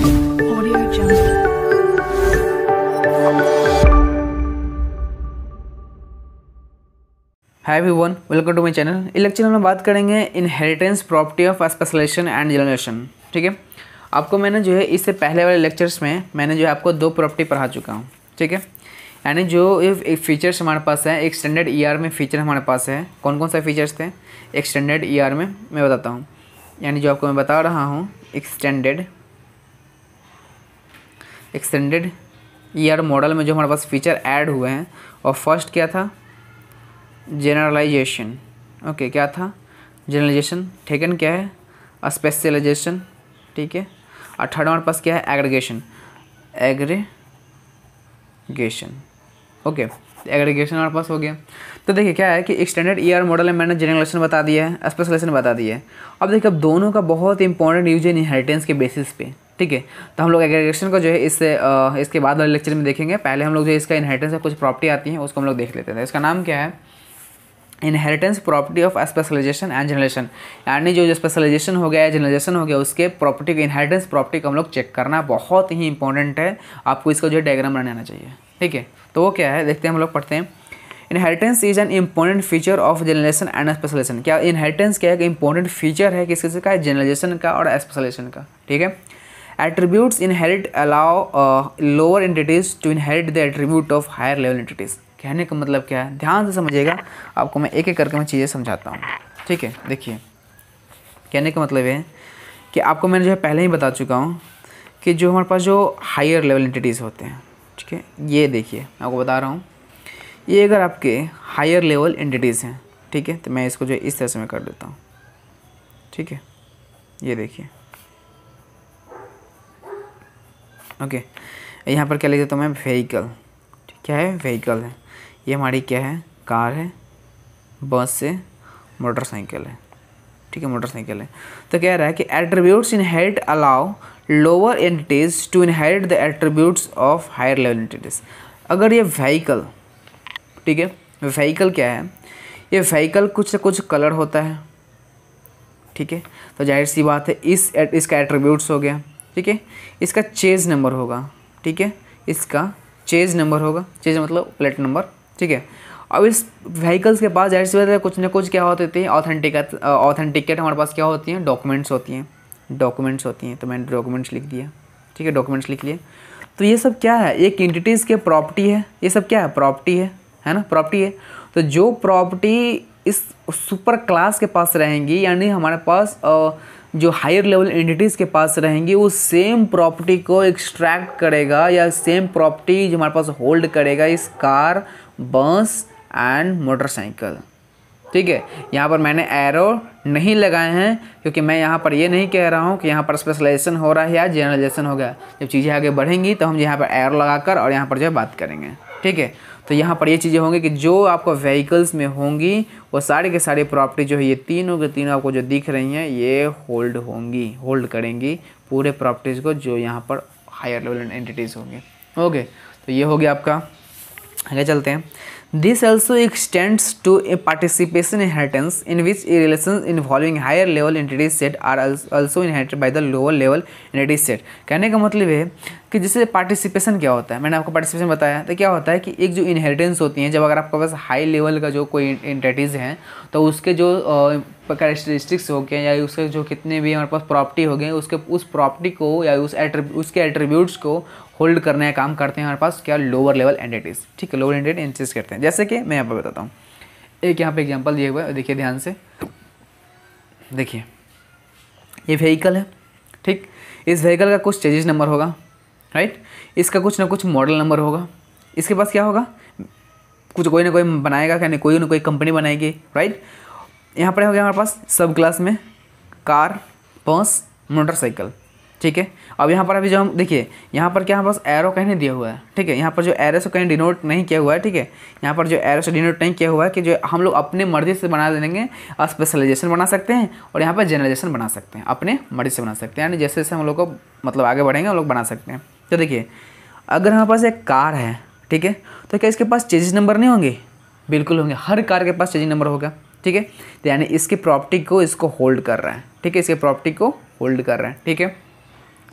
Audio Jungle. Hi everyone, welcome to my channel. इस lecture में हम बात करेंगे inheritance property of specialisation and generalisation. ठीक है, आपको मैंने जो है इससे पहले वाले लेक्चर्स में मैंने जो है आपको दो प्रॉपर्टी पढ़ा चुका हूँ। ठीक है, यानी जो एक फीचर्स हमारे पास है, एक स्टैंडर्ड ईआर में फीचर हमारे पास है। कौन कौन सा फीचर्स थे एक स्टैंडर्ड ईआर में, मैं बताता हूँ। यानी जो आपको मैं बता रहा हूँ एक्सटेंडेड ईआर मॉडल में जो हमारे पास फीचर ऐड हुए हैं, और फर्स्ट क्या था? जनरलाइजेशन। ओके, क्या था? जनरलाइजेशन। सेकंड क्या है? स्पेशलाइजेशन। ठीक है, और थर्ड हमारे पास क्या है? एग्रीगेशन। ओके, एग्रीगेशन हमारे पास हो गया। तो देखिए क्या है कि एक स्टैंडर्ड ईआर मॉडल में मैंने जनरलाइजेशन बता दिया है, स्पेशलाइजेशन बता दिया है। अब देखिए अब दोनों का बहुत इंपॉर्टेंट यूज है इनहेरिटेंस के बेसिस पे। ठीक है, तो हम लोग एग्रीगेशन को जो है इसके बाद वाले लेक्चर में देखेंगे। पहले हम लोग जो इसका इनहेरिटेंस का कुछ प्रॉपर्टी आती है उसको हम लोग देख लेते हैं। इसका नाम क्या है? Inheritance property of specialisation and generalisation. यानी जो स्पेशलाइजेशन हो गया है, जनरलाइजेशन हो गया, उसके प्रॉपर्टी को, इनहेरिटेंस प्रॉपर्टी को हम लोग चेक करना बहुत ही इंपॉर्टेंट है। आपको इसका जो है डायग्राम बनाना आना चाहिए। ठीक है, तो वो क्या है देखते हैं, हम लोग पढ़ते हैं। Inheritance is an important feature of generalisation and specialisation. क्या इनहेरिटेंस क्या है? एक इंपॉर्टेंट फीचर है किसके का? जनरलाइजेशन का और स्पेशलाइजेशन का। ठीक है, attributes inherit allow lower entities to inherit the attribute of higher level entities. कहने का मतलब क्या है? ध्यान से समझिएगा, आपको मैं एक एक करके मैं चीज़ें समझाता हूँ। ठीक है, देखिए कहने का मतलब है कि आपको मैंने जो है पहले ही बता चुका हूँ कि जो हमारे पास जो हायर लेवल एंटिटीज़ होते हैं, ठीक है, ये देखिए मैं आपको बता रहा हूँ, ये अगर आपके हायर लेवल एंटिटीज़ हैं, ठीक है, तो मैं इसको जो है इस तरह से मैं कर देता हूँ। ठीक है, ये देखिए, ओके, यहाँ पर क्या लिख देता हूँ मैं? व्हीकल। क्या है? व्हीकल है। ये हमारी क्या है? कार है, बस है, मोटरसाइकिल है। ठीक है, मोटरसाइकिल है। तो कह रहा है कि attributes inherit allow lower entities to inherit the attributes of higher level entities. अगर ये व्हीकल, ठीक है, व्हीकल क्या है? ये व्हीकल कुछ से कुछ कलर होता है। ठीक है, तो जाहिर सी बात है इसका एट्रीब्यूट्स हो गया। ठीक है, इसका चेज नंबर होगा। ठीक है, इसका चेज नंबर होगा। चेज मतलब प्लेट नंबर। ठीक है, अब इस व्हीकल्स के पास जाहिर सी बात है कुछ ना कुछ क्या होते थे? ऑथेंटिकेट हमारे पास क्या होती हैं? डॉक्यूमेंट्स होती हैं। तो मैंने डॉक्यूमेंट्स लिख दिया। ठीक है, डॉक्यूमेंट्स लिख लिए। तो ये सब क्या है? एक एंटिटीज़ के प्रॉपर्टी है। ये सब क्या है? प्रॉपर्टी है ना, प्रॉपर्टी है। तो जो प्रॉपर्टी इस सुपर क्लास के पास रहेंगी, यानी हमारे पास जो हायर लेवल एंटिटीज़ के पास रहेंगी, वो सेम प्रॉपर्टी को एक्सट्रैक्ट करेगा, या सेम प्रॉपर्टी जो हमारे पास होल्ड करेगा इस कार, बस एंड मोटरसाइकिल। ठीक है, यहाँ पर मैंने एरो नहीं लगाए हैं क्योंकि मैं यहाँ पर ये नहीं कह रहा हूँ कि यहाँ पर स्पेशलाइजेशन हो रहा है या जनरलाइजेशन हो गया। जब चीज़ें आगे बढ़ेंगी तो हम यहाँ पर एरो लगाकर और यहाँ पर जो है बात करेंगे। ठीक है, तो यहाँ पर ये चीज़ें होंगी कि जो आपको व्हीकल्स में होंगी वो सारी के सारी प्रॉपर्टी जो है ये तीनों के तीनों आपको जो दिख रही हैं ये होल्ड करेंगी पूरे प्रॉपर्टीज़ को जो यहाँ पर हायर लेवल एंटिटीज़ होंगे। ओके, तो ये हो गया आपका। आगे चलते हैं। This also extends to a participation inheritance in which a relation involving higher level entities set are also inherited by the lower level entities set. कहने का मतलब है कि जैसे पार्टिसिपेशन क्या होता है, मैंने आपको पार्टिसिपेशन बताया। तो क्या होता है कि एक जो इनहेरिटेंस होती है, जब अगर आपके पास हाई लेवल का जो कोई एंटिटीज़ हैं तो उसके जो कैरेक्टरिस्टिक्स हो गए या उसके जो कितने भी हमारे पास प्रॉपर्टी हो गए, उसके उस प्रॉपर्टी को या उसके एट्रीब्यूट्स को होल्ड करने का काम करते हैं हमारे पास क्या? Lower level entities. ठीक है, लोअर एंटिटीज करते हैं। जैसे कि मैं यहाँ पर बताता हूँ, एक यहाँ पे एग्जांपल दिए हुआ है, देखिए ध्यान से। देखिए ये व्हीकल है। ठीक, इस व्हीकल का कुछ चेजिस नंबर होगा, राइट, इसका कुछ ना कुछ मॉडल नंबर होगा। इसके पास क्या होगा? कुछ कोई ना कोई बनाएगा, क्या नहीं, कोई ना कोई कंपनी बनाएगी, राइट। यहाँ पर हो गया हमारे पास सब क्लास में कार, बस, मोटरसाइकिल। ठीक है, अब यहाँ पर अभी जो हम देखिए यहाँ पर क्या हमारे पास एरो कहीं नहीं दिया हुआ है। ठीक है, यहाँ पर जो एरो से कहीं डिनोट नहीं किया हुआ है। ठीक है, यहाँ पर जो एरो से डिनोट नहीं किया हुआ है कि जो हम लोग अपने मर्जी से बना देंगे। स्पेशलाइजेशन बना सकते हैं और यहाँ पर जनरलाइजेशन बना सकते हैं, अपने मर्जी से बना सकते हैं। यानी जैसे जैसे हम लोग को मतलब आगे बढ़ेंगे हम लोग बना सकते हैं। तो देखिए अगर हमारे पास एक कार है, ठीक है, तो क्या इसके पास चेजिस नंबर नहीं होंगे? बिल्कुल होंगे, हर कार के पास चेजिस नंबर होगा। ठीक है, तो यानी इसकी प्रॉपर्टी को इसको होल्ड कर रहा है। ठीक है, इसके प्रॉपर्टी को होल्ड कर रहा है। ठीक है,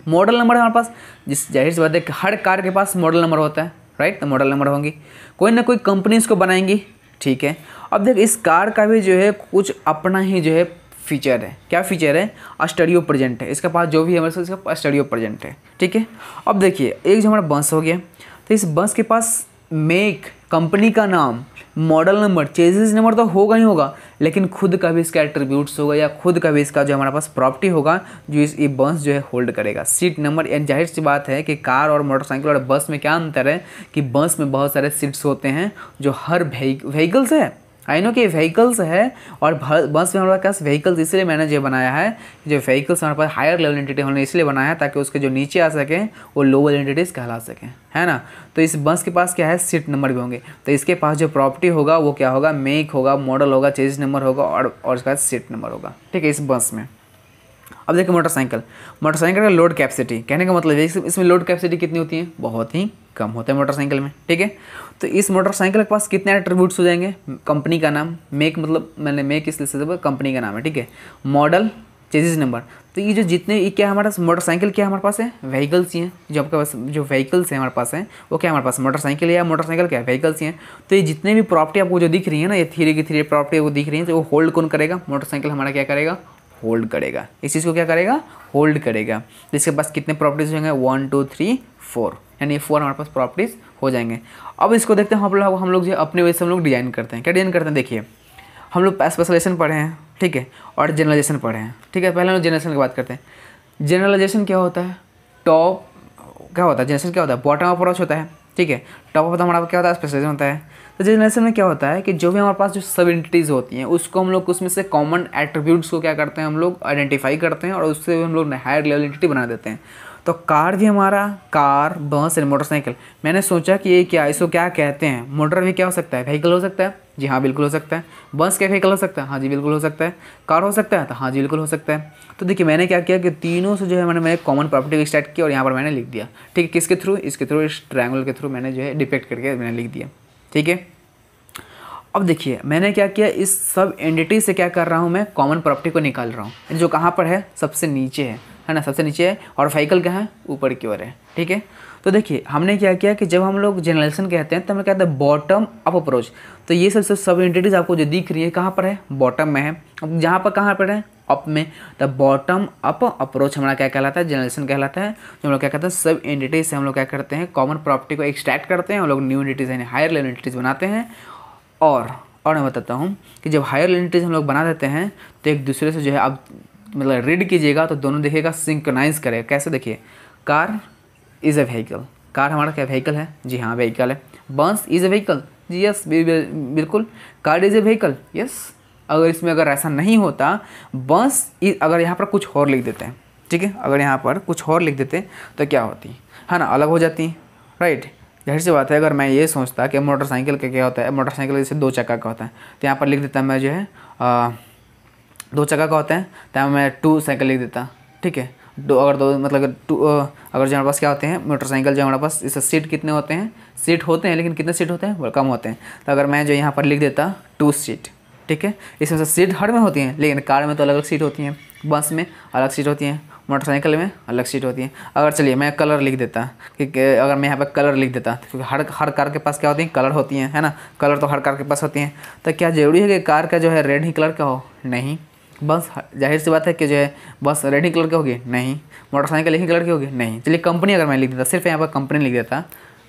मॉडल नंबर हमारे पास, जिस जाहिर सी बात है कि हर कार के पास मॉडल नंबर होता है, राइट। तो मॉडल नंबर होंगी, कोई ना कोई कंपनी इसको बनाएंगी, ठीक है। अब देख इस कार का भी जो है कुछ अपना ही जो है फीचर है। क्या फीचर है? स्टूडियो प्रेजेंट है इसके पास, जो भी हमारे पास इसका स्टूडियो प्रेजेंट है, ठीक है। अब देखिए एक जो हमारा बस हो गया, तो इस बस के पास मेक, कंपनी का नाम, मॉडल नंबर, चेसिस नंबर तो होगा ही होगा, लेकिन खुद का भी इसका एट्रीब्यूट्स होगा या खुद का भी इसका जो हमारे पास प्रॉपर्टी होगा जो ये बस जो है होल्ड करेगा। सीट नंबर, यानी जाहिर सी बात है कि कार और मोटरसाइकिल और बस में क्या अंतर है कि बस में बहुत सारे सीट्स होते हैं जो हर व्हीकल्स है, आई नो कि व्हीकल्स है, और बस में हमारे पास व्हीकल्स इसलिए मैंने जो बनाया है, जो व्हीकल्स हमारे पास हायर लेवल एंटिटी होने इसलिए बनाया है ताकि उसके जो नीचे आ सकें वो लोअर एंटिटीज़ कहला सकें, है ना। तो इस बस के पास क्या है, सीट नंबर भी होंगे, तो इसके पास जो प्रॉपर्टी होगा वो क्या होगा, मेक होगा, मॉडल होगा, चेसिस नंबर होगा और उसके बाद सीट नंबर होगा, ठीक है, इस बस में। अब देखिए मोटरसाइकिल, मोटरसाइकिल का लोड कैपेसिटी, कहने का मतलब है इसमें लोड कैपेसिटी कितनी होती है, बहुत ही कम होता है मोटरसाइकिल में, ठीक है। तो इस मोटरसाइकिल के पास कितने एट्रीब्यूट्स हो जाएंगे, कंपनी का नाम, मेक मतलब मैंने मेक इसलिए से कंपनी का नाम है, ठीक है, मॉडल, चेसिस नंबर। तो ये जो जितने ये क्या हमारा मोटरसाइकिल क्या हमारे पास है, व्हीकल्स ही हैं, जो आपके पास जो व्हीकल्स हैं हमारे पास हैं वो क्या हमारे पास मोटरसाइकिल या मोटरसाइकिल क्या व्हीकल्स ही हैं। तो ये जितने भी प्रॉपर्टी आपको जो दिख रही है ना, ये थ्री की थ्री प्रॉपर्टी वो दिख रही है, तो वो होल्ड कौन करेगा, मोटरसाइकिल हमारा क्या करेगा, होल्ड करेगा, इस चीज़ को क्या करेगा, होल्ड करेगा। तो इसके पास कितने प्रॉपर्टीज होंगे, 1 2 3 4, यानी 4 हमारे पास प्रॉपर्टीज हो जाएंगे। अब इसको देखते हैं हम लोग जो अपने वजह से हम लोग डिजाइन करते हैं। क्या डिजाइन करते हैं, देखिए हम लोग स्पेशलाइजेशन पढ़े हैं, ठीक है, और जनरलाइजेशन पढ़े हैं, ठीक है। पहले हम लोग जनरलाइजेशन की बात करते हैं। जनरलाइजेशन क्या होता है, टॉप क्या होता है, जनरलाइजेशन क्या होता है, बॉटम अप्रोच होता है, ठीक है। टॉप ऑफ हमारा क्या होता है, स्पेशलाइजेशन होता है। तो जनरलाइजेशन में क्या होता है कि जो भी हमारे पास जो सब एंटिटीज़ होती हैं उसको हम लोग उसमें से कॉमन एट्रीब्यूट्स को क्या करते हैं, हम लोग आइडेंटिफाई करते हैं और उससे हम लोग हायर लेवल एंटिटी बना देते हैं। तो कार भी हमारा, कार, बस एंड मोटरसाइकिल, मैंने सोचा कि ये क्या, इसको क्या कहते हैं, मोटर भी क्या हो सकता है, व्हीकल हो सकता है, जी हाँ बिल्कुल हो सकता है। बस क्या व्हीकल हो सकता है, हाँ जी बिल्कुल हो सकता है। कार हो सकता है, तो हाँ जी बिल्कुल हो सकता है। तो देखिए मैंने क्या किया कि तीनों से जो है मैंने कॉमन प्रॉपर्टी को स्टार्ट किया और यहाँ पर मैंने लिख दिया, ठीक है, किसके थ्रू, इसके थ्रू, इस ट्रायंगल के थ्रू मैंने जो है डिपेक्ट करके मैंने लिख दिया, ठीक है। अब देखिए मैंने क्या किया, इस सब एंटिटी से क्या कर रहा हूँ मैं, कॉमन प्रॉपर्टी को निकाल रहा हूँ, जो कहाँ पर है, सबसे नीचे है ना, सबसे नीचे है, और व्हीकल कहाँ है, ऊपर की ओर है, ठीक है। तो देखिए हमने क्या किया कि जब हम लोग जनरलाइजेशन कहते हैं तो हमें कहते हैं बॉटम अप अप्रोच। तो ये सब एंटिटीज आपको जो दिख रही है कहाँ पर है, बॉटम में है। अब जहाँ पर कहाँ पर है, अप में, तो बॉटम अप अप्रोच हमारा क्या कहलाता है, जनरलाइजेशन कहलाता है। जो हम लोग क्या कहते हैं, सब एंटिटीज से हम लोग क्या करते हैं, कॉमन प्रॉपर्टी को एक्सट्रैक्ट करते हैं, हम लोग न्यू एंटिटीज यानी हायर लेवल एंटिटीज बनाते हैं। और मैं बताता हूँ कि जब हायर एंटिटीज हम लोग बना देते हैं तो एक दूसरे से जो है आप मतलब रीड कीजिएगा तो दोनों देखिएगा सिंक्रोनाइज करेगा। कैसे, देखिए car is a vehicle, car हमारा क्या व्हीकल है, जी हाँ व्हीकल है। बस इज़ ए व्हीकल, जी यस बिल्कुल। Car is a vehicle, yes. अगर इसमें अगर ऐसा नहीं होता, बस अगर यहाँ पर कुछ और लिख देते हैं, ठीक है, अगर यहाँ पर कुछ और लिख देते तो क्या होती है ना, अलग हो जाती, राइट। जाहिर सी बात है अगर मैं ये सोचता कि मोटरसाइकिल का क्या होता है, मोटरसाइकिल जैसे 2 चक्का का होता है, तो यहाँ पर लिख देता मैं जो है 2 चक्का का होता है, तो मैं 2 साइकिल लिख देता, ठीक है। अगर जो हमारे पास क्या होते हैं मोटरसाइकिल, जो हमारे पास इस सीट कितने होते हैं, सीट होते हैं लेकिन कितने सीट होते हैं, कम होते हैं। तो अगर मैं जो यहाँ पर लिख देता 2 सीट, ठीक है, इसमें से सीट हर में होती हैं, लेकिन कार में तो अलग अलग सीट होती हैं, बस में अलग सीट होती हैं, मोटरसाइकिल में अलग सीट होती है। अगर चलिए मैं कलर लिख देता कि अगर मैं यहाँ पर कलर लिख देता, क्योंकि हर कार के पास क्या होती है, कलर होती हैं, है ना, कलर तो हर कार के पास होती हैं। तो क्या ज़रूरी है कि कार का जो है रेड ही कलर का हो, नहीं। बस जाहिर सी बात है कि जो है बस रेड ही कलर की होगी, नहीं। मोटरसाइकिल एक ही कलर की होगी, नहीं। चलिए कंपनी अगर मैं लिख देता, सिर्फ यहाँ पर कंपनी लिख देता,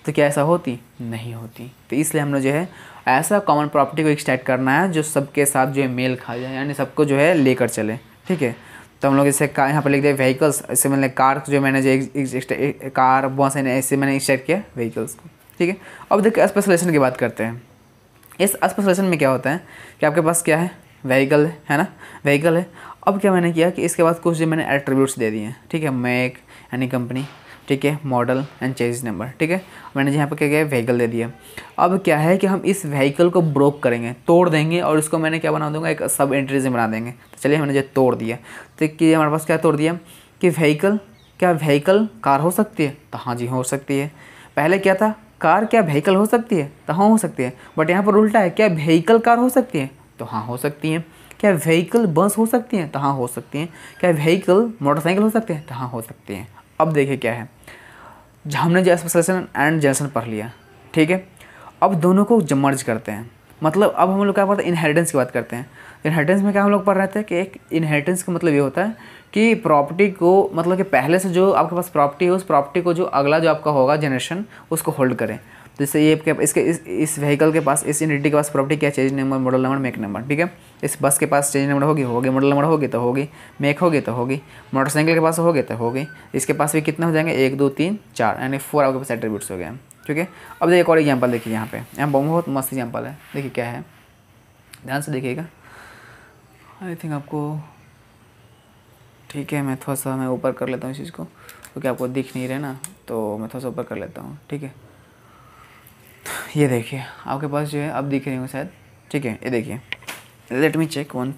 तो क्या ऐसा होती, नहीं होती। तो इसलिए हमने जो है ऐसा कॉमन प्रॉपर्टी को एक्सट्रैक्ट करना है जो सबके साथ जो है मेल खा जाए, यानी सबको जो है लेकर चले, ठीक है। तो हम लोग इसे यहाँ पर लिख दिया व्हीकल्स, इससे मैंने कार जो मैंने जो कार बस है ऐसे मैंने एक्सट्रैक्ट किया व्हीकल्स को, ठीक है। अब देखिए स्पेशलाइजेशन की बात करते हैं। इस स्पेशलाइजेशन में क्या होता है कि आपके पास क्या है, व्हीकल है ना, व्हीकल है। अब क्या मैंने किया कि इसके बाद कुछ जो मैंने एट्रीब्यूट्स दे दिए हैं, ठीक है, मेक यानी कंपनी, ठीक है, मॉडल एंड चेसिस नंबर, ठीक है। मैंने यहाँ पर क्या किया, व्हीकल दे दिया। अब क्या है कि हम इस व्हीकल को ब्रोक करेंगे, तोड़ देंगे, और इसको मैंने क्या बना दूंगा, एक सब एंटिटीज में बना देंगे। तो चलिए हमने जो तोड़ दिया, तो कि हमारे पास क्या तोड़ दिया कि व्हीकल, क्या व्हीकल कार हो सकती है, तो हाँ जी हो सकती है। पहले क्या था, कार क्या व्हीकल हो सकती है, तो हाँ हो सकती है। बट यहाँ पर उल्टा है, क्या व्हीकल कार हो सकती है, तो हाँ हो सकती है। क्या व्हीकल बस हो सकती है, तो हाँ हो सकती है। क्या व्हीकल मोटरसाइकिल हो सकते हैं, तो हाँ हो सकती हैं। अब देखिए क्या है, हमने जो स्पेशलाइजेशन एंड जनरेशन पढ़ लिया, ठीक है। अब दोनों को मर्ज करते हैं, मतलब अब हम लोग क्या पढ़ते हैं, इनहेरिटेंस की बात करते हैं। इनहेरिटेंस में क्या हम लोग पढ़ रहे थे कि एक इनहेरिटेंस का मतलब ये होता है कि प्रॉपर्टी को, मतलब कि पहले से जो आपके पास प्रॉपर्टी है उस प्रॉपर्टी को जो अगला जो आपका होगा जनरेशन उसको होल्ड करें। तो जैसे ये इसके इस व्हीकल के पास, इस एंटिटी के पास प्रॉपर्टी क्या, change number, model number, make number, ठीक है। इस बस के पास चेंज नंबर होगी, मॉडल नंबर होगी तो होगी, मेक होगी तो होगी, मोटरसाइकिल के पास होगी तो होगी। इसके पास भी कितने हो जाएंगे, 1 2 3 4, यानी 4 आपके पास एट्रीब्यूट्स हो गए, ठीक है। अब देखिए एक और एग्जाम्पल देखिए, यहाँ बहुत मस्त एग्जाम्पल है, देखिए क्या है, ध्यान से देखिएगा। आई थिंक आपको, ठीक है, मैं थोड़ा सा मैं ऊपर कर लेता हूँ इस चीज़ को, क्योंकि आपको दिख नहीं रहे ना, तो मैं थोड़ा सा ऊपर कर लेता हूँ, ठीक है। ये देखिए आपके पास जो है, अब दिख रही हूँ शायद, ठीक है। ये देखिए, लेट मी चेक वन,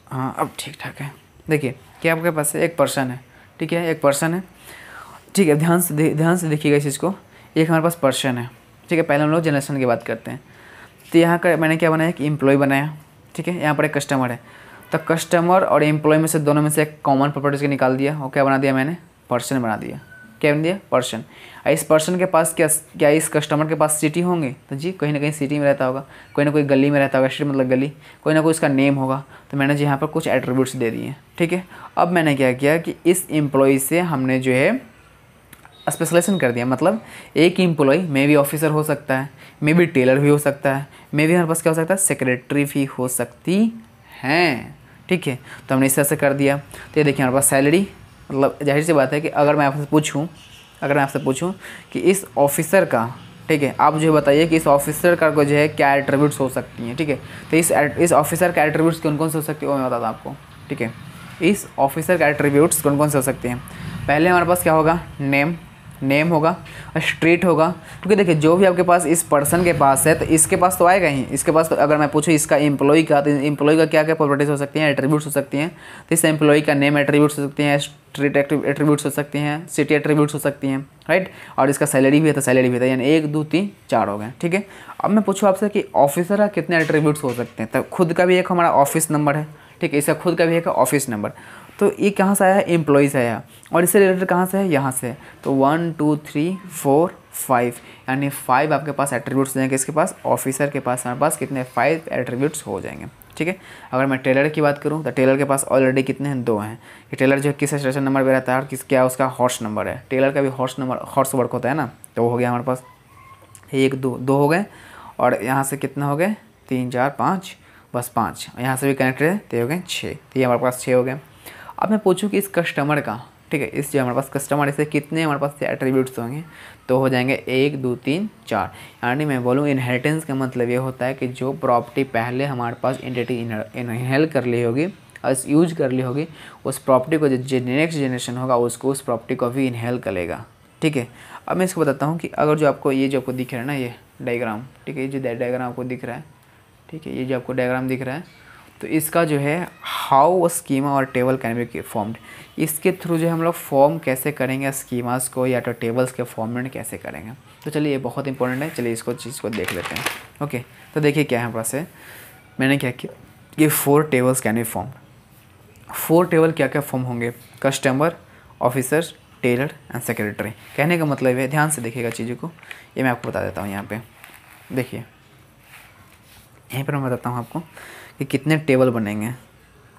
हाँ अब ठीक ठाक है। देखिए क्या आपके पास एक पर्सन है, ठीक है, एक पर्सन है, ठीक है। ध्यान से देखिएगा इस चीज़ को। एक हमारे पास पर्सन है, ठीक है। पहले हम लोग जनरेशन की बात करते हैं। तो यहाँ का मैंने क्या बनाया, एक एम्प्लॉय बनाया, ठीक है। यहाँ पर एक कस्टमर है, तो कस्टमर और एम्प्लॉय में से दोनों में से एक कॉमन प्रॉपर्टीज को निकाल दिया और क्या बना दिया मैंने, पर्सन बना दिया। क्या बना दिया, पर्सन। इस पर्सन के पास क्या इस कस्टमर के पास सिटी होंगे, तो जी कहीं ना कहीं सिटी में रहता होगा, कोई ना कोई गली में रहता होगा, स्ट्रीट मतलब गली, कोई ना कोई उसका नेम होगा। तो मैंने जी यहाँ पर कुछ एट्रीब्यूट्स दे दिए, ठीक है। अब मैंने क्या किया कि इस एम्प्लॉय से हमने जो है स्पेशलाइजेशन कर दिया, मतलब एक एम्प्लॉय मे भी ऑफिसर हो सकता है, मे भी टेलर भी हो सकता है, मे भी हमारे पास क्या हो सकता है, सेक्रेटरी भी हो सकती हैं, ठीक है। तो हमने इस तरह से कर दिया। तो ये देखिए हमारे पास सैलरी, मतलब जाहिर सी बात है कि अगर मैं आपसे पूछूं कि इस ऑफिसर का, ठीक है, आप जो बताइए कि इस ऑफिसर का को जो है क्या एट्रीब्यूट्स हो सकती हैं, ठीक है। तो इस ऑफिसर का एट्रीब्यूट्स कौन कौन से हो सकती है वो मैं बताता हूँ आपको, ठीक है। इस ऑफिसर का एट्रीब्यूट्स कौन कौन से हो सकते हैं, पहले हमारे पास क्या होगा, नेम होगा, स्ट्रीट होगा, क्योंकि देखिए जो भी आपके पास इस पर्सन के पास है तो इसके पास तो आएगा ही, इसके पास तो अगर मैं पूछूं इसका एम्प्लॉय का, तो एम्प्लॉय का क्या क्या प्रॉपर्टीज हो सकती हैं, एट्रीब्यूट्स हो सकती हैं। तो इस एम्प्लॉय का नेम एट्रीब्यूट्स हो सकती हैं, स्ट्रीट एट्रीब्यूट्स हो सकती हैं, सिटी एट्रीब्यूट्स हो सकती हैं, राइट। और इसका सैलरी भी है तो सैलरी भी है, यानी 1 2 3 4 हो गए, ठीक है। अब मैं पूछूँ आपसे कि ऑफिसर का कितने एट्रीब्यूट्स हो सकते हैं, तो खुद का भी एक हमारा ऑफिस नंबर है, ठीक है, इसका खुद का भी एक ऑफिस नंबर। तो ये कहाँ से आया है, एम्प्लॉय से आया, और इससे रिलेटेड कहाँ से है, यहाँ से। तो 1 2 3 4 5, यानी 5 आपके पास एट्रीब्यूट्स हो जाएंगे, इसके पास ऑफिसर के पास हमारे पास कितने, 5 एट्रीब्यूट्स हो जाएंगे, ठीक है। अगर मैं टेलर की बात करूँ तो टेलर के पास ऑलरेडी कितने हैं, 2 हैं। ये टेलर जो है किस स्टेशन नंबर पे रहता है और क्या उसका हॉर्स नंबर है, टेलर का भी हॉर्स वर्क होता है ना, तो वो हो गया हमारे पास 1 2 हो गए, और यहाँ से कितना हो गए, 3 4 5, बस 5, यहाँ से भी कनेक्टेड है तो ये हो गए 6, तो ये हमारे पास 6 हो गए। अब मैं पूछूं कि इस कस्टमर का, ठीक है, इस जो हमारे पास कस्टमर इससे कितने हमारे पास एट्रीब्यूट्स होंगे, तो हो जाएंगे 1 2 3 4। यानी मैं बोलूँ इनहेरिटेंस का मतलब ये होता है कि जो प्रॉपर्टी पहले हमारे पास एंटिटी इनहेल कर ली होगी और यूज कर ली होगी, उस प्रॉपर्टी को जो नेक्स्ट जनरेशन होगा उसको उस प्रॉपर्टी को भी इनहेल करेगा, ठीक है। अब मैं इसको बताता हूँ कि अगर जो आपको ये जो आपको दिख रहा है ना, ये डायग्राम, ठीक है, ये जो डायग्राम आपको दिख रहा है, ठीक है, ये जो आपको डायग्राम दिख रहा है, तो इसका जो है हाउ स्कीमा और टेबल कैन बी फॉर्म्ड, इसके थ्रू जो हम लोग फॉर्म कैसे करेंगे स्कीमास को या तो टेबल्स के फॉर्म में कैसे करेंगे। तो चलिए ये बहुत इंपॉर्टेंट है, चलिए इसको चीज़ को देख लेते हैं। ओके, तो देखिए क्या है पास है, मैंने क्या किया, ये 4 tables can be formed. 4 table क्या क्या फॉर्म होंगे, customer, officer, teller and secretary. कहने का मतलब है, ध्यान से देखिएगा चीज़ों को, ये मैं आपको बता देता हूँ। यहाँ पे देखिए, यहीं पर मैं बताता हूँ आपको कि कितने टेबल बनेंगे,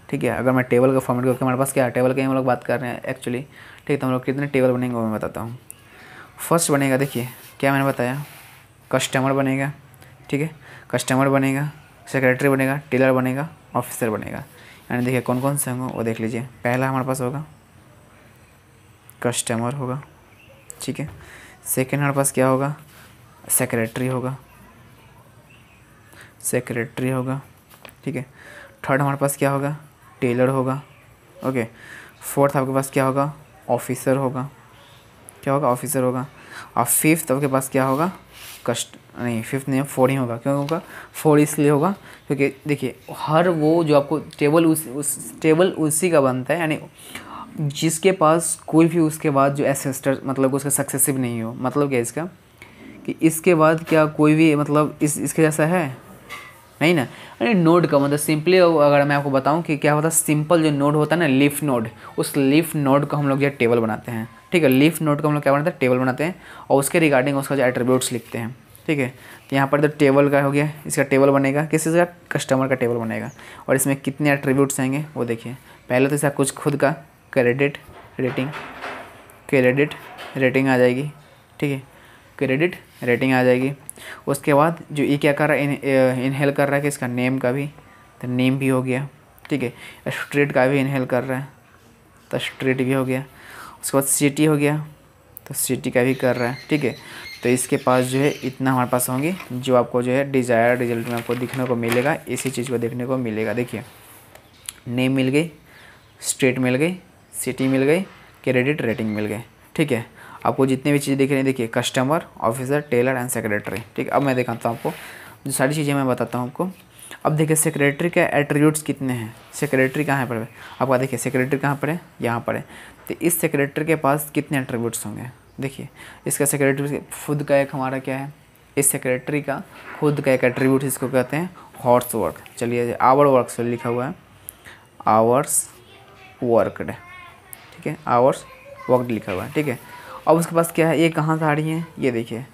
ठीक है। अगर मैं टेबल का फॉर्मेट, क्योंकि हमारे पास क्या है, टेबल के हम लोग बात कर रहे हैं एक्चुअली, ठीक है। तो हम लोग कितने टेबल बनेंगे वो मैं बताता हूँ। फर्स्ट बनेगा, देखिए क्या मैंने बताया, कस्टमर बनेगा, ठीक है, कस्टमर बनेगा, सेक्रेटरी बनेगा, टेलर बनेगा, ऑफिसर बनेगा। यानी देखिए कौन कौन से होंगे वो देख लीजिए। पहला हमारे पास होगा कस्टमर होगा, ठीक है। सेकेंड हमारे पास क्या होगा, सेक्रेटरी होगा, ठीक है। थर्ड हमारे पास क्या होगा, टेलर होगा, ओके। फोर्थ आपके पास क्या होगा, ऑफिसर होगा, क्या होगा, ऑफिसर होगा। और फिफ्थ आपके पास क्या होगा, फिफ्थ नहीं, 4 ही होगा। क्यों होगा 4, इसलिए होगा क्योंकि देखिए हर वो जो आपको टेबल उसी का बनता है, यानी जिसके पास कोई भी उसके बाद जो एसेस्टर, मतलब उसका सक्सेसिव नहीं हो। मतलब क्या इसका कि इसके बाद क्या कोई भी, मतलब इसके जैसा है, नहीं ना। अरे नोड का मतलब सिंपली अगर मैं आपको बताऊं कि क्या होता है, सिंपल जो नोड होता है ना लीफ नोड, उस लीफ नोड को हम लोग जो टेबल बनाते हैं, ठीक है। लीफ नोड को हम लोग क्या बनाते हैं, टेबल बनाते हैं और उसके रिगार्डिंग उसका जो एट्रीब्यूट्स लिखते हैं, ठीक है। तो यहाँ पर तो टेबल का हो गया, इसका टेबल बनेगा, किस चीज़ का, कस्टमर का टेबल बनेगा। और इसमें कितने एट्रीब्यूट्स आएंगे वो देखिए। पहले तो इसका कुछ खुद का क्रेडिट रेटिंग आ जाएगी, ठीक है, क्रेडिट रेटिंग आ जाएगी। उसके बाद जो ये क्या कर रहा है, इनहेल कर रहा है कि इसका नेम का भी, तो नेम भी हो गया, ठीक है। स्ट्रीट का भी इनहेल कर रहा है तो स्ट्रीट भी हो गया। उसके बाद सिटी हो गया तो सिटी का भी कर रहा है, ठीक है। तो इसके पास जो है इतना हमारे पास होंगे जो आपको जो है डिज़ायर्ड रिजल्ट में आपको दिखने को मिलेगा, इसी चीज़ को देखने को मिलेगा। देखिए नेम मिल गई, स्ट्रीट मिल गई, सिटी मिल गई, क्रेडिट रेटिंग मिल गए, ठीक है। आपको जितने भी चीज़ें दिख रही हैं, देखिए customer, officer, teller and secretary, ठीक है। अब मैं दिखाता हूँ आपको जो सारी चीज़ें मैं बताता हूँ आपको। अब देखिए सेक्रेटरी के एट्रीब्यूट्स कितने हैं, सेक्रेटरी कहाँ पर है आपका, देखिए सेक्रेटरी कहाँ पर है, यहाँ पर है। तो इस सेक्रेटरी के पास कितने एट्रीब्यूट्स होंगे, देखिए इसका सेक्रेटरी खुद का एक हमारा क्या है, इस सेक्रेटरी का खुद का एक एट्रीब्यूट इसको कहते हैं हॉर्स वर्क। चलिए आवर वर्क से लिखा हुआ है, आवर्स वर्कड, ठीक है, आवर्स वर्कड लिखा हुआ है, ठीक है। अब उसके पास क्या है, ये कहाँ से आ रही है, ये देखिए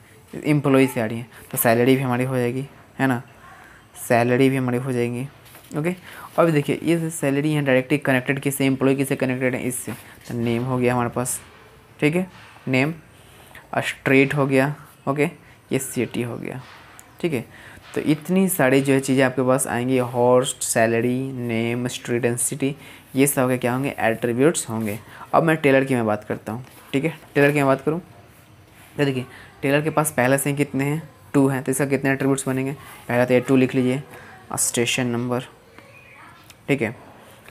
एम्प्लॉई से आ रही है, तो सैलरी भी हमारी हो जाएगी, है ना, सैलरी भी हमारी हो जाएगी, ओके। अब देखिए ये सैलरी है डायरेक्टली कनेक्टेड किससे, एम्प्लॉय किससे कनेक्टेड है, इससे, तो नेम हो गया हमारे पास, ठीक है, नेम, स्ट्रीट हो गया, ओके, ये सिटी हो गया, ठीक है। तो इतनी सारी जो है चीज़ें आपके पास आएंगी, horse, salary, name, street and city, ये सब के क्या होंगे, एट्रीब्यूट्स होंगे। अब मैं टेलर की मैं बात करता हूँ, ठीक है। टेलर की मैं बात करूँ तो देखिए टेलर के पास पहले से कितने हैं, 2 हैं, तो इसका कितने एट्रीब्यूट्स बनेंगे, पहला तो ये 2 लिख लीजिए, स्टेशन नंबर, ठीक है,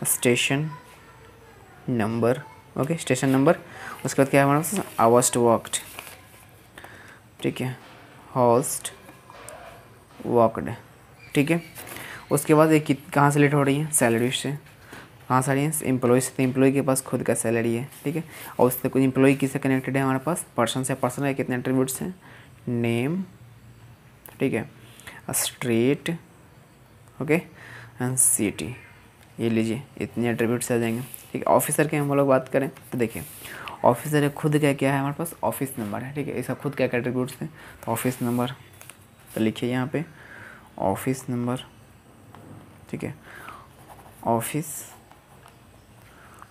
station number, okay, station number. उसके बाद क्या है हमारे पास, आवर्स वर्कड, ठीक है, होस्ट वर्कड, ठीक है। उसके बाद ये कहाँ से लेट हो रही है, सैलरी से, कहाँ से आ रही है, एम्प्लॉय से, तो एम्प्लॉय के पास खुद का सैलरी है, ठीक है। और उससे कुछ एम्प्लॉय किससे कनेक्टेड है हमारे पास, पर्सन से, पर्सन है कितने एट्रीब्यूट्स हैं, नेम, ठीक है, स्ट्रीट, ओके, एंड सिटी, ये लीजिए इतने एट्रीब्यूट्स आ जाएंगे, ठीक है। ऑफिसर के हम लोग बात करें तो देखिए ऑफिसर खुद का क्या है हमारे पास, ऑफिस नंबर है, ठीक है, इसका खुद क्या एट्रीब्यूट्स हैं, तो ऑफिस नंबर, तो लिखिए यहाँ पे ऑफिस नंबर, ठीक है,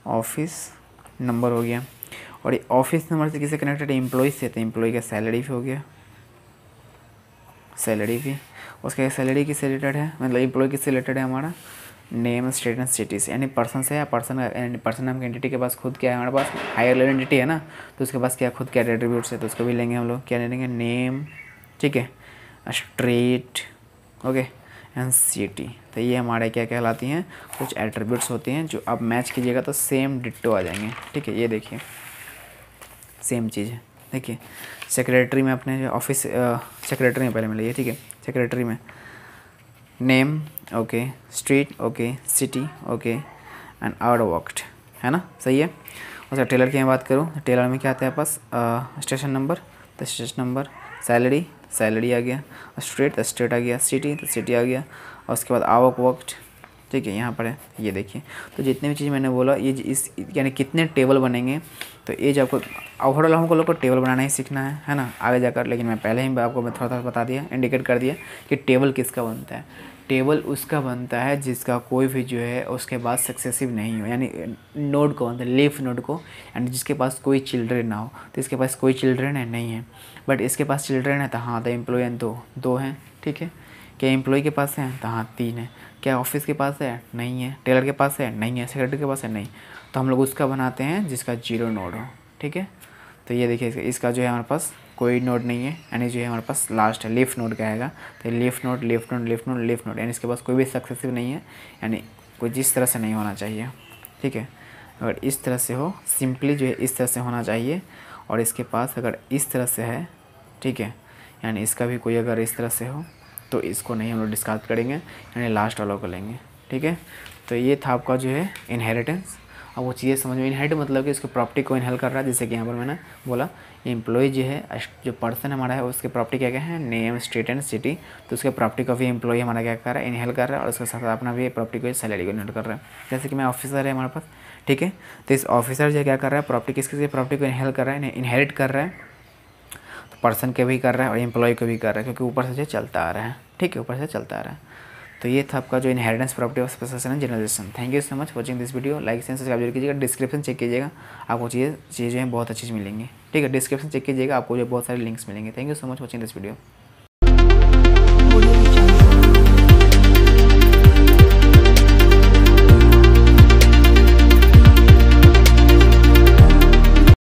ऑफिस नंबर हो गया। और ये ऑफिस नंबर से किससे कनेक्टेड है, एम्प्लॉय से, तो एम्प्लॉय का सैलरी भी हो गया, सैलरी भी। उसका सैलरी किससे रिलेटेड है, मतलब एम्प्लॉय किससे रिलेटेड है हमारा, नेम, स्टेट एंड सिटी से, यानी पर्सन से, या पर्सन नाम की एंटिटी के पास खुद क्या है हमारे पास, हायर लेवल एंटिटी है ना, तो उसके पास क्या खुद क्या एट्रीब्यूट्स है, तो उसको भी लेंगे हम लोग, क्या ले लेंगे, नेम, ठीक है, स्ट्रीट, ओके, एंड सिटी। तो ये हमारे क्या कहलाती हैं, कुछ एट्रीब्यूट्स होते हैं जो आप मैच कीजिएगा तो सेम डिट्टो आ जाएंगे, ठीक है। ये देखिए सेम चीज़ है, देखिए सेक्रेटरी में अपने जो ऑफिस सेक्रेटरी में पहले मिलिए, ठीक है, सेक्रेटरी में name, okay, street, okay, city, okay, and hour worked, है ना, सही है। उसका टेलर की मैं बात करूँ, टेलर में क्या आता है पास, स्टेशन नंबर, तो स्टेशन नंबर, सैलरी, सैलरी आ गया, स्ट्रीट, तो स्ट्रीट आ गया, सिटी, तो सिटी आ गया, और उसके बाद आवर वर्कड, ठीक है, यहाँ पर है, ये देखिए। तो जितने भी चीज़ मैंने बोला ये इस यानी कितने टेबल बनेंगे, तो ये जो आपको ओवरऑल हमको लोग को टेबल बनाना ही सीखना है ना, आगे जाकर। लेकिन मैं पहले ही आपको मैं थोड़ा बता दिया, इंडिकेट कर दिया कि टेबल किसका बनता है। टेबल उसका बनता है जिसका कोई भी जो है उसके बाद सक्सेसिव नहीं हो, यानी नोड को बनता है, लीफ नोड को, यानी जिसके पास कोई चिल्ड्रेन ना हो। तो इसके पास कोई चिल्ड्रेन है नहीं है, बट इसके पास चिल्ड्रेन है, तो हाँ, द एम्प्लॉय दो हैं, ठीक है। क्या एम्प्लॉय के पास है, तो हाँ 3 है। क्या ऑफिस के पास है, नहीं है। टेलर के पास है, नहीं है। सेक्रेटरी के पास है, नहीं। तो हम लोग उसका बनाते हैं जिसका 0 नोड हो, ठीक है। तो ये देखिए इसका जो है हमारे पास कोई नोड नहीं है, यानी जो है हमारे पास लास्ट है लीफ नोड का आएगा। तो leaf node, leaf node, leaf node, leaf node, यानी इसके पास कोई भी सक्सेसिव नहीं है, यानी कोई जिस तरह से नहीं होना चाहिए, ठीक है। अगर इस तरह से हो, सिंपली जो है इस तरह से होना चाहिए, और इसके पास अगर इस तरह से है, ठीक है, यानी इसका भी कोई अगर इस तरह से हो तो इसको नहीं हम लोग डिस्कार्ड करेंगे, यानी लास्ट वालों को लेंगे, ठीक है। तो ये था आपका जो है इनहेरिटेंस। अब वो चीज़ें समझ में, इनहेरिट मतलब कि उसकी प्रॉपर्टी को इनहेरिट कर रहा है। जैसे कि यहाँ पर मैंने बोला एम्प्लॉय जो है, जो पर्सन हमारा है उसके प्रॉपर्टी क्या क्या है, नेम, स्टेट एंड सिटी, तो उसके प्रॉपर्टी को भी एम्प्लॉय हमारा क्या कर रहा है, इनहेरिट कर रहा है, और उसके साथ अपना भी प्रॉपर्टी को, सैलरी को इनहेरिट कर रहा है। जैसे कि मैं ऑफिसर है हमारे पास, ठीक है, तो इस ऑफिसर जो क्या कर रहा है, प्रॉपर्टी किसकी प्रॉपर्टी को इनहेरिट कर रहा है, इनहेरिट कर रहा है, तो पर्सन के भी कर रहा है और एम्प्लॉय को भी कर रहा है, क्योंकि ऊपर से जो चलता आ रहा है, ठीक है, ऊपर से चलता आ रहा है। तो ये था आपका जो inheritance property of specification and generalisation. Thank you so much watching this video. Like and subscribe जरूर कीजिएगा। डिस्क्रिप्शन चेक कीजिएगा, आपको चीज़ें बहुत अच्छी मिलेंगी, ठीक है, डिस्क्रिप्शन चेक कीजिएगा, आपको जो बहुत सारे लिंक्स मिलेंगे। Thank you so much watching this video.